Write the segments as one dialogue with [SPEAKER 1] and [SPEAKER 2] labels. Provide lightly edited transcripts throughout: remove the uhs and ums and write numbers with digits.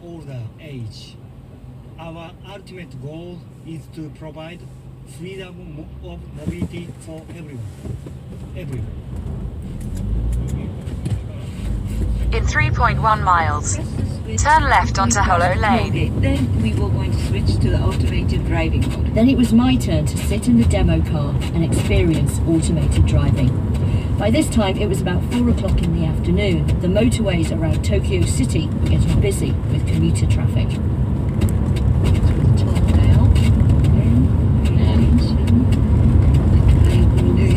[SPEAKER 1] older age. Our ultimate goal is to provide freedom of mobility for everyone.
[SPEAKER 2] In 3.1 miles, turn left onto Hollow Lane.
[SPEAKER 3] Then we were going to switch to the automated driving mode.
[SPEAKER 4] Then it was my turn to sit in the demo car and experience automated driving. By this time it was about 4 o'clock in the afternoon. The motorways around Tokyo City were getting busy with commuter traffic.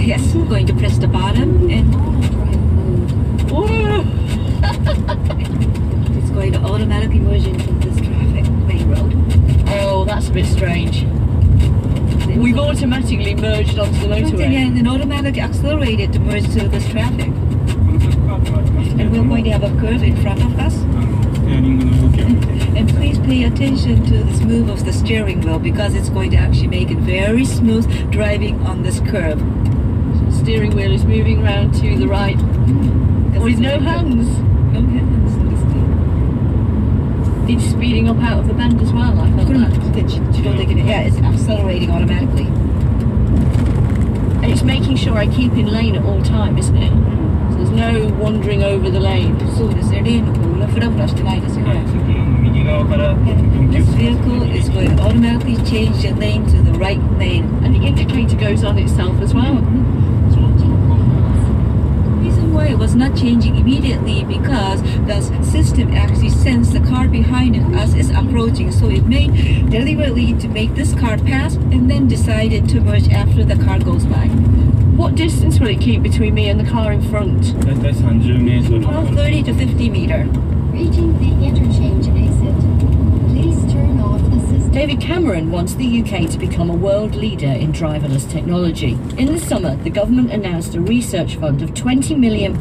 [SPEAKER 3] Yes, we're going to press the bottom and it's going to automatically merge into this traffic main road.
[SPEAKER 4] Oh, that's a bit strange. We've automatically merged onto the motorway.
[SPEAKER 3] Yeah, and then automatically accelerated to merge to this traffic. And we're going to have a curve in front of us. And please pay attention to this move of the steering wheel because it's going to actually make it very smooth driving on this curve.
[SPEAKER 4] Steering wheel is moving around to the right with no hands.
[SPEAKER 3] No hands.
[SPEAKER 4] It's speeding up out of the bend as well. I felt that.
[SPEAKER 3] Yeah, it's accelerating automatically.
[SPEAKER 4] And it's making sure I keep in lane at all time, isn't it? So there's no wandering over the lane.
[SPEAKER 3] So this vehicle is going to automatically change the lane to the right lane.
[SPEAKER 4] And the indicator goes on itself as well.
[SPEAKER 3] Why it was not changing immediately because the system actually sensed the car behind us is approaching, so it made deliberately to make this car pass and then decided to merge after the car goes by.
[SPEAKER 4] What distance will it keep between me and the car in front?
[SPEAKER 3] 30 to 50 meter.
[SPEAKER 5] Reaching the interchange exit. Please turn off assist.
[SPEAKER 4] David Cameron wants the UK to become a world leader in driverless technology. In the summer, the government announced a research fund of £20 million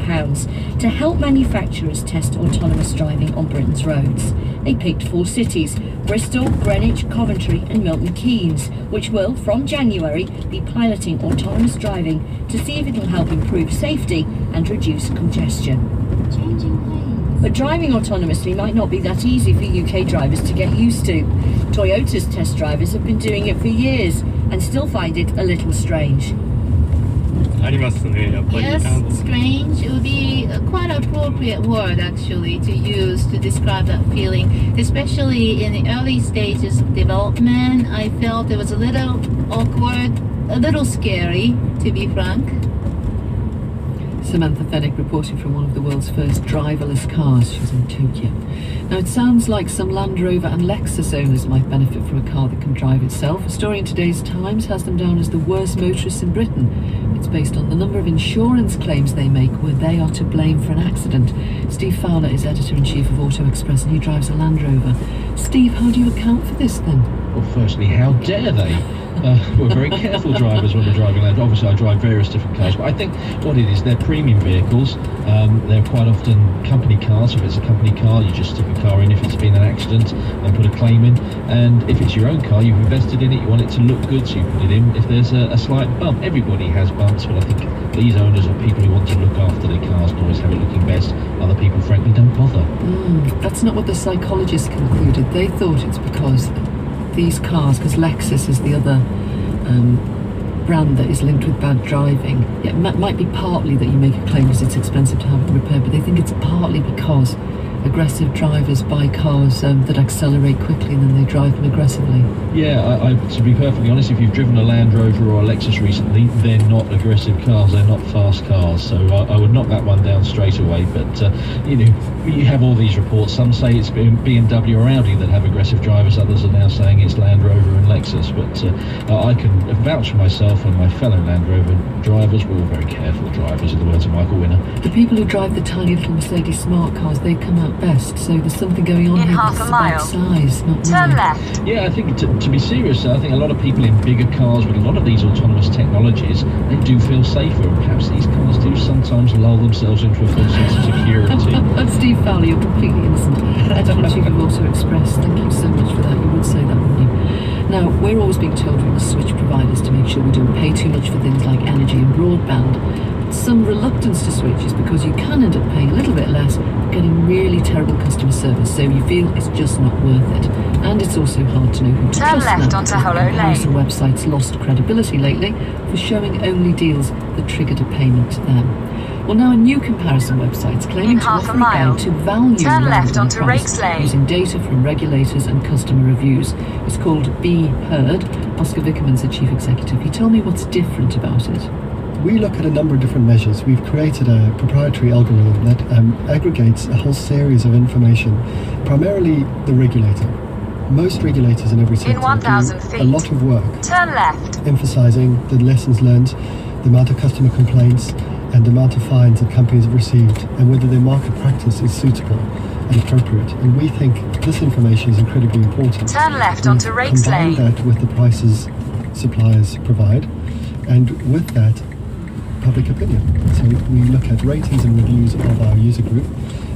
[SPEAKER 4] to help manufacturers test autonomous driving on Britain's roads. They picked 4 cities: Bristol, Greenwich, Coventry and Milton Keynes, which will, from January, be piloting autonomous driving to see if it'll help improve safety and reduce congestion.
[SPEAKER 5] Changing lanes.
[SPEAKER 4] But driving autonomously might not be that easy for UK drivers to get used to. Toyota's test drivers have been doing it for years and still find it a little strange.
[SPEAKER 6] Yes, strange. It would be quite an appropriate word actually to use to describe that feeling, especially in the early stages of development. I felt it was a little awkward, a little scary, to be frank.
[SPEAKER 7] Samantha Fennick reporting from one of the world's first driverless cars. She's in Tokyo. Now it sounds like some Land Rover and Lexus owners might benefit from a car that can drive itself. A story in today's Times has them down as the worst motorists in Britain. It's based on the number of insurance claims they make where they are to blame for an accident. Steve Fowler is editor-in-chief of Auto Express and he drives a Land Rover. Steve, how do you account for this then?
[SPEAKER 8] Well, firstly, how dare they? We're very careful drivers when we're driving Land. Obviously, I drive various different cars, but I think what it is, they're premium vehicles. They're quite often company cars. So if it's a company car, you just stick a car in if it's been an accident and put a claim in. And if it's your own car, you've invested in it, you want it to look good, so you put it in. If there's a slight bump, everybody has bumps, but I think these owners are people who want to look after their cars and always have it looking best. Other people, frankly, don't bother.
[SPEAKER 7] That's not what the psychologists concluded. They thought it's because these cars, because Lexus is the other brand that is linked with bad driving. It might be partly that you make a claim because it's expensive to have it repaired, but they think it's partly because aggressive drivers buy cars that accelerate quickly and then they drive them aggressively.
[SPEAKER 8] Yeah, to be perfectly honest, if you've driven a Land Rover or a Lexus recently, they're not aggressive cars, they're not fast cars, so I would knock that one down straight away. But you know, you have all these reports. Some say it's BMW or Audi that have aggressive drivers, others are now saying it's Land Rover and Lexus, but I can vouch for myself and my fellow Land Rover drivers. We're all very careful drivers, in the words of Michael Winner.
[SPEAKER 7] The people who drive the tiny little Mercedes smart cars, they come out best, so there's something going on
[SPEAKER 2] In
[SPEAKER 7] here.
[SPEAKER 2] half a mile,
[SPEAKER 7] size, not
[SPEAKER 2] turn
[SPEAKER 7] money.
[SPEAKER 2] left.
[SPEAKER 8] Yeah, I think to be serious, I think a lot of people in bigger cars with a lot of these autonomous technologies, they do feel safer, and perhaps these cars do sometimes lull themselves into a false sense of security.
[SPEAKER 7] And Steve Fowler, you're completely innocent. Editor-in-chief of Auto Express, thank you so much for that. You would say that, wouldn't you? Now, we're always being told we must switch providers to make sure we don't pay too much for things like energy and broadband. some reluctance to switch is because you can end up paying a little bit less, getting really terrible customer service, so you feel it's just not worth it. And it's also hard to know who to
[SPEAKER 2] Turn
[SPEAKER 7] trust
[SPEAKER 2] left
[SPEAKER 7] now,
[SPEAKER 2] onto
[SPEAKER 7] because
[SPEAKER 2] Hollow
[SPEAKER 7] comparison
[SPEAKER 2] Lane.
[SPEAKER 7] websites lost credibility lately for showing only deals that triggered a payment to them. Well, now a new comparison website's claiming
[SPEAKER 2] In
[SPEAKER 7] to
[SPEAKER 2] half a
[SPEAKER 7] offer a
[SPEAKER 2] mile,
[SPEAKER 7] guide to value
[SPEAKER 2] turn
[SPEAKER 7] rather
[SPEAKER 2] left
[SPEAKER 7] than
[SPEAKER 2] onto
[SPEAKER 7] price,
[SPEAKER 2] Raikes Ln.
[SPEAKER 7] using data from regulators and customer reviews. It's called Be Heard. Oscar Vickerman's the chief executive. He told me what's different about it.
[SPEAKER 9] We look at a number of different measures. We've created a proprietary algorithm that aggregates a whole series of information, primarily the regulator. Most regulators in every sector
[SPEAKER 2] In 1,000
[SPEAKER 9] do
[SPEAKER 2] feet,
[SPEAKER 9] a lot of work
[SPEAKER 2] turn left.
[SPEAKER 9] emphasizing the lessons learned, the amount of customer complaints, and the amount of fines that companies have received, and whether their market practice is suitable and appropriate. And we think this information is incredibly important.
[SPEAKER 2] Turn left
[SPEAKER 9] We've
[SPEAKER 2] onto Raikes
[SPEAKER 9] combined
[SPEAKER 2] Ln.
[SPEAKER 9] that with the prices suppliers provide, and with that, public opinion. So we look at ratings and reviews of our user group,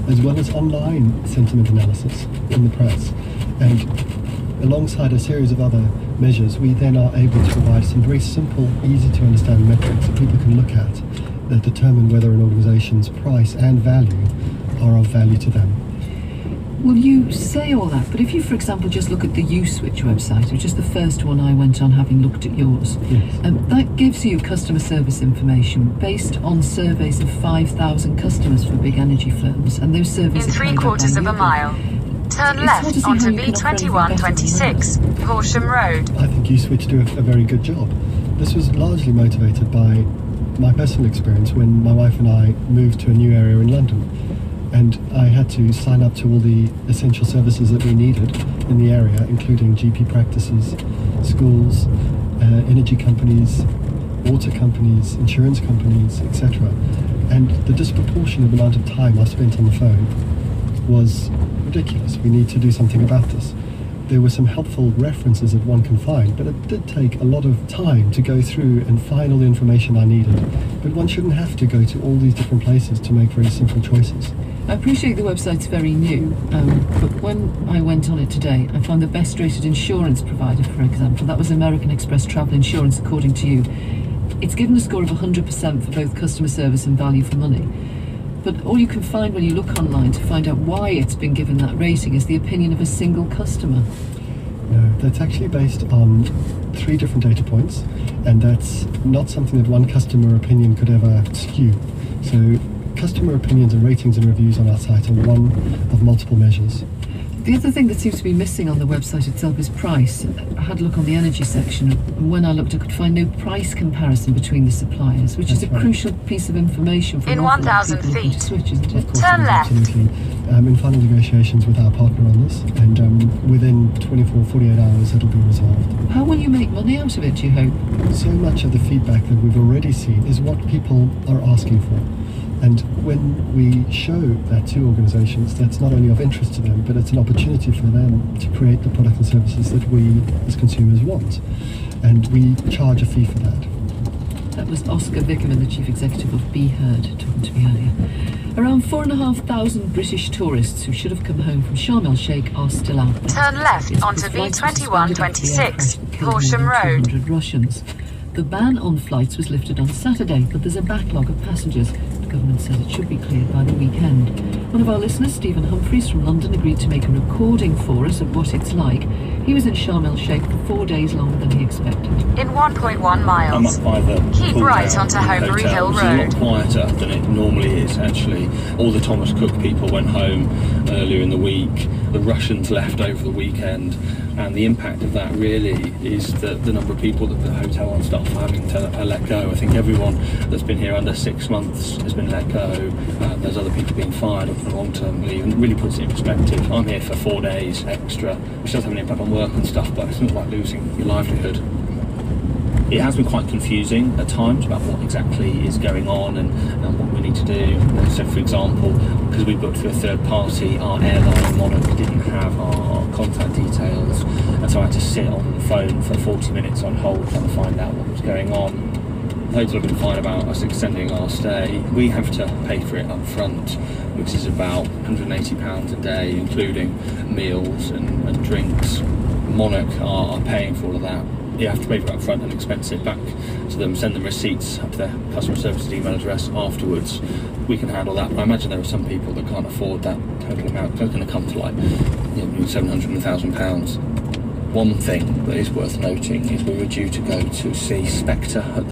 [SPEAKER 9] as well as online sentiment analysis in the press. And alongside a series of other measures, we then are able to provide some very simple, easy to understand metrics that people can look at that determine whether an organization's price and value are of value to them.
[SPEAKER 7] Well, you say all that, but if you, for example, just look at the USwitch website, which is the first one I went on having looked at yours,
[SPEAKER 9] Yes.
[SPEAKER 7] that gives you customer service information based on surveys of 5,000 customers for big energy firms, and those surveys
[SPEAKER 2] In
[SPEAKER 7] are carried out by
[SPEAKER 2] 3/4 of a
[SPEAKER 7] Google.
[SPEAKER 2] mile, turn
[SPEAKER 7] It's hard to
[SPEAKER 2] left
[SPEAKER 7] see how
[SPEAKER 2] onto
[SPEAKER 7] you can offer anything
[SPEAKER 2] B2126, Horsham Road.
[SPEAKER 9] I think USwitch do a very good job. This was largely motivated by my personal experience when my wife and I moved to a new area in London, and I had to sign up to all the essential services that we needed in the area, including GP practices, schools, energy companies, water companies, insurance companies, etc. And the disproportionate amount of time I spent on the phone was ridiculous. We need to do something about this. There were some helpful references that one can find, but it did take a lot of time to go through and find all the information I needed. But one shouldn't have to go to all these different places to make very simple choices.
[SPEAKER 7] I appreciate the website's very new, but when I went on it today, I found the best rated insurance provider, for example. That was American Express Travel Insurance, according to you. It's given a score of 100% for both customer service and value for money. But all you can find when you look online to find out why it's been given that rating is the opinion of a single customer.
[SPEAKER 9] No, that's actually based on 3 different data points, and that's not something that one customer opinion could ever skew. So customer opinions and ratings and reviews on our site are one of multiple measures.
[SPEAKER 7] The other thing that seems to be missing on the website itself is price. I had a look on the energy section, and when I looked I could find no price comparison between the suppliers, which is a
[SPEAKER 9] That's right.
[SPEAKER 7] crucial piece of information for
[SPEAKER 2] In
[SPEAKER 7] an awful lot of
[SPEAKER 2] 1,000
[SPEAKER 7] people looking to
[SPEAKER 2] feet,
[SPEAKER 7] switch, isn't it?
[SPEAKER 9] Of course,
[SPEAKER 2] turn
[SPEAKER 9] it is,
[SPEAKER 2] left.
[SPEAKER 9] absolutely. In final negotiations with our partner on this, and within 48 hours it'll be resolved.
[SPEAKER 7] How will you make money out of it, do you hope?
[SPEAKER 9] So much of the feedback that we've already seen is what people are asking for. And when we show that to organizations, that's not only of interest to them, but it's an opportunity for them to create the products and services that we as consumers want. And we charge a fee for that.
[SPEAKER 7] That was Oscar Vickerman, the chief executive of Be Heard, talking to me earlier. Around 4,500 British tourists who should have come home from Sharm el-Sheikh are still out there.
[SPEAKER 2] Turn left
[SPEAKER 7] It's
[SPEAKER 2] onto
[SPEAKER 7] because flights were suspended after the air crash
[SPEAKER 2] B2126,
[SPEAKER 7] that killed
[SPEAKER 2] Horsham
[SPEAKER 7] more than
[SPEAKER 2] Road.
[SPEAKER 7] 200 Russians. The ban on flights was lifted on Saturday, but there's a backlog of passengers. The government says it should be cleared by the weekend. One of our listeners, Stephen Humphreys from London, agreed to make a recording for us of what it's like. He was in Sharm el-Sheikh for 4 days longer than he expected.
[SPEAKER 2] In 1.1
[SPEAKER 10] I'm
[SPEAKER 2] miles,
[SPEAKER 10] up by the
[SPEAKER 2] keep
[SPEAKER 10] pull
[SPEAKER 2] right
[SPEAKER 10] down
[SPEAKER 2] onto
[SPEAKER 10] in the
[SPEAKER 2] Homebury
[SPEAKER 10] hotel.
[SPEAKER 2] Hill
[SPEAKER 10] It's a
[SPEAKER 2] Road.
[SPEAKER 10] lot quieter than it normally is, actually. All the Thomas Cook people went home earlier in the week. The Russians left over the weekend. And the impact of that really is the number of people that the hotel and staff are having to let go. I think everyone that's been here under 6 months has been let go. There's other people being fired up on long-term leave, and it really puts it in perspective. I'm here for 4 days extra, which does have an impact on work and stuff, but it's not like losing your livelihood. It has been quite confusing at times about what exactly is going on and what we need to do. So, for example, because we booked for a third party, our airline Monarch didn't have our contact details, and so I had to sit on the phone for 40 minutes on hold trying to find out what was going on. The hotel have been fine about us extending our stay. We have to pay for it up front, which is about £180 a day, including meals and drinks. Monarch are paying for all of that. you have to pay for it up front and expense it back to them, send them receipts up to their customer services email address afterwards. We can handle that, but I imagine there are some people that can't afford that total amount. It's going to come to like, you know, £700 and £1,000. One thing that is worth noting is we were due to go to see Spectre at